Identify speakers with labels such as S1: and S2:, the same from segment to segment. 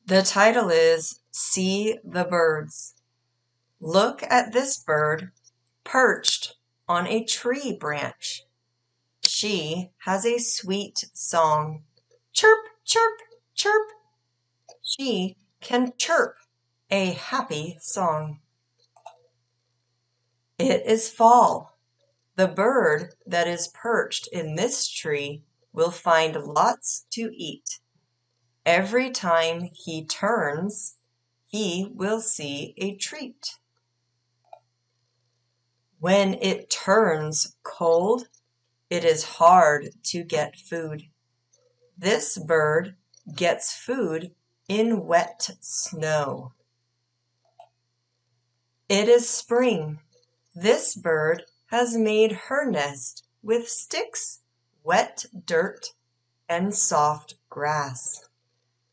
S1: The title is See the Birds. Look at this bird perched on a tree branch. She has a sweet song. Chirp, chirp, chirp. She can chirp a happy song. It is fall. The bird that is perched in this tree will find lots to eat. Every time he turns, he will see a treat. When it turns cold, it is hard to get food. This bird gets food in wet snow. It is spring. This bird has made her nest with sticks, wet dirt, and soft grass.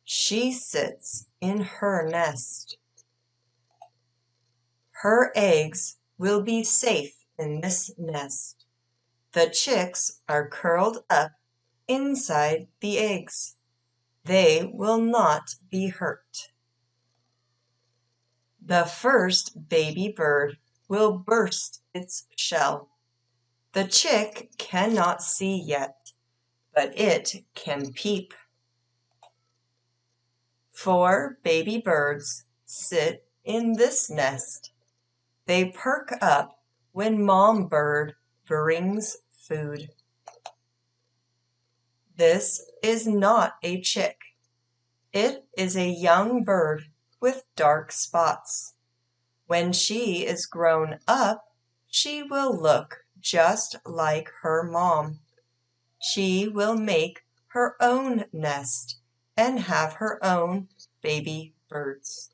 S1: She sits in her nest. Her eggs will be safe in this nest. The chicks are curled up inside the eggs. They will not be hurt. The first baby bird will burst its shell. The chick cannot see yet, but it can peep. 4 baby birds sit in this nest. They perk up when mom bird brings food. This is not a chick. It is a young bird with dark spots. When she is grown up, she will look just like her mom. She will make her own nest and have her own baby birds.